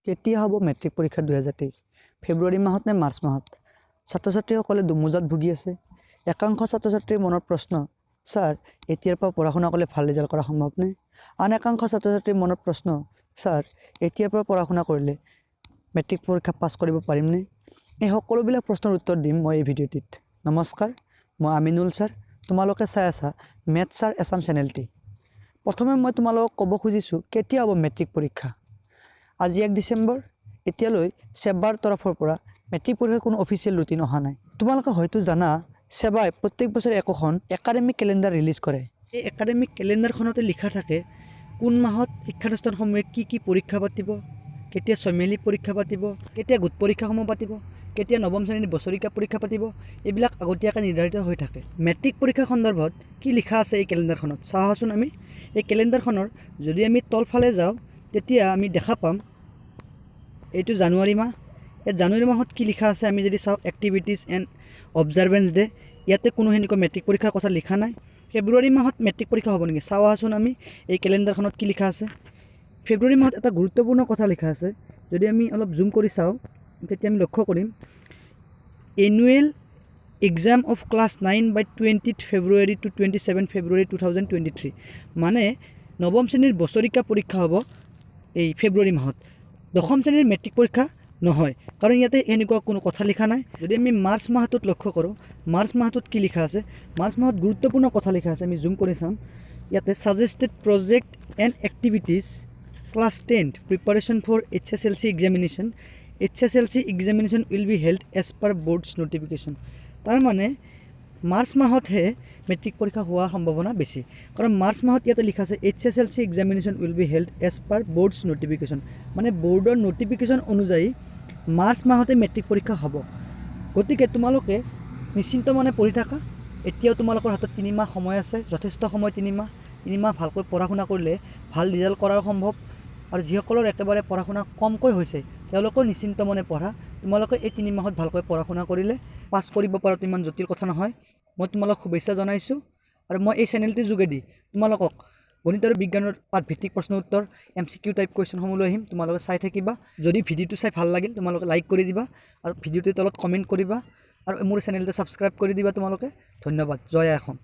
কেতিয়া হ'ব মেট্ৰিক পৰীক্ষা 2023 ফেব্ৰুৱাৰী মাহত নে মাৰ্চ মাহত ছাত্ৰ ছাত্ৰীসকলে দুমোজাত ভুগি আছে একাংশ ছাত্ৰ ছাত্ৰীৰ মনৰ প্ৰশ্ন স্যাৰ এতিয়াৰ পৰা পঢ়া শুনা কৰিলে ভাল ৰিজাল্ট কৰা সম্ভৱ নে আন একাংশ ছাত্ৰ ছাত্ৰীৰ মনৰ প্ৰশ্ন স্যাৰ এতিয়াৰ পৰা পঢ়া শুনা কৰিলে মেট্ৰিক পৰীক্ষা পাছ কৰিব পাৰিম নে এই সকলোবিলাক প্ৰশ্নৰ উত্তৰ দিম মই এই ভিডিঅ'টিত নমস্কাৰ মই আমিনুল স্যাৰ তোমালোকে চাই আছা মেথ স্যাৰ এছাম চেনেলটি প্ৰথমে মই তোমালোকক ক'ব খুজিছোঁ কেতিয়া হ'ব মেট্ৰিক পৰীক্ষা আজি 1 ডিসেম্বৰ এতিয়ালৈ সেবাৰ তৰফৰ পৰা মেট্ৰিক পৰীক্ষাৰ কোনো অফিচিয়েল ৰুটিন অহা নাই তোমালোকে হয়তো জানা সেবাই প্ৰত্যেক বছৰে একোখন একাডেমিক ক্যালেন্ডাৰ ৰিলিজ কৰে এই একাডেমিক ক্যালেন্ডাৰখনতে লিখা থাকে কোন মাহত শিক্ষানুষ্ঠানসমূহে কি পৰীক্ষা পাতিব কেতিয়া ছয়মাহিলী পৰীক্ষা পাতিব কেতিয়া গোট পৰীক্ষাসমূহ পাতিব কেতিয়া নৱম শ্ৰেণীৰ বছৰিকা পৰীক্ষা পাতিব এইবিলাক আগতীয়াকৈ নিৰ্ধাৰিত হৈ থাকে মেট্ৰিক পৰীক্ষা সন্দৰ্ভত কি লিখা আছে এই ক্যালেন্ডাৰখনত চাওঁচোন আমি এই ক্যালেন্ডাৰখনৰ যদি আমি তলফালে যাওঁ তেতিয়া আমি দেখা পাম এইটো জানুৱাৰী মাহ এই জানুৱাৰী মাহত কি লিখা আছে আমি যদি চাওঁ এক্টিভিটিজ এণ্ড অবজাৰভেন্স ডে ইয়াতে কোনো হেনেকুৱা মেট্ৰিক পৰীক্ষাৰ কথা লিখা নাই ফেব্ৰুৱাৰী মাহত মেট্ৰিক পৰীক্ষা হ'ব নেকি চাওঁচোন আমি এই ক্যালেন্ডাৰখনত কি লিখা আছে ফেব্ৰুৱাৰী মাহত এটা গুৰুত্বপূৰ্ণ কথা লিখা আছে যদি আমি অলপ জুম কৰি চাওঁ তেতিয়া আমি লক্ষ্য কৰিম annual exam of class 9 by 20th February to 27 February 2023 মানে নৱম শ্ৰেণীৰ বছৰিকা পৰীক্ষা হ'ব এই ফেব্ৰুৱাৰী মাহত দশম শ্ৰেণীৰ মেট্ৰিক পৰীক্ষা নহয় কাৰণ ইয়াতে এনেকুৱা কোনো কথা লিখা নাই যদি আমি মাৰ্চ মাহটোত লক্ষ্য কৰোঁ মাৰ্চ মাহটোত কি লিখা আছে মাৰ্চ মাহত গুৰুত্বপূৰ্ণ কথা লিখা আছে আমি জুম কৰি চাম ইয়াতে suggested project and activities class 10th preparation for HSLC examination HSLC examination will be held as per board's notification তাৰ মানে মাৰ্চ মাহতহে মেট্ৰিক পৰীক্ষা হোৱাৰ সম্ভাৱনা বেছি কাৰণ মাৰ্চ মাহত ইয়াতে লিখা আছে HSLC examination will be held as per board's notification মানে বোৰ্ডৰ নটিফিকেশ্যন অনুযায়ী মাৰ্চ মাহতে মেট্ৰিক পৰীক্ষা হ'ব গতিকে তোমালোকে নিশ্চিন্ত মনে পঢ়ি থাকা এতিয়াও তোমালোকৰ হাতত 3 মাহ সময় আছে যথেষ্ট সময় 3 মাহ ভালকৈ পঢ়া শুনা কৰিলে ভাল ৰিজাল্ট কৰাৰ সম্ভৱ আৰু যিসকলৰ একেবাৰে পঢ়া শুনা কমকৈ হৈছে তেওঁলোকৰ নিশ্চিন্ত মনে পঢ়া তোমালোকে এই 3 মাহত ভালকৈ পঢ়া শুনা কৰিলে পাছ কৰিব পৰাটো ইমান জটিল কথা নহয় মই তোমালোকক শুভেচ্ছা জনাইছোঁ আৰু মই এই চেনেলটিৰ যোগেদি তোমালোকক গণিত আৰু বিজ্ঞানৰ পাঠভিত্তিক প্ৰশ্ন উত্তৰ MCQ টাইপ কুৱেশ্যনসমূহ লৈ আহিম তোমালোকে চাই থাকিবা যদি ভিডিঅ'টো চাই ভাল লাগিল তোমালোকে লাইক কৰি দিবা আৰু ভিডিঅ'টোৰ তলত কমেণ্ট কৰিবা আৰু মোৰ চেনেলটো সাবস্ক্ৰাইব কৰি দিবা তোমালোকে ধন্যবাদ জয় অসম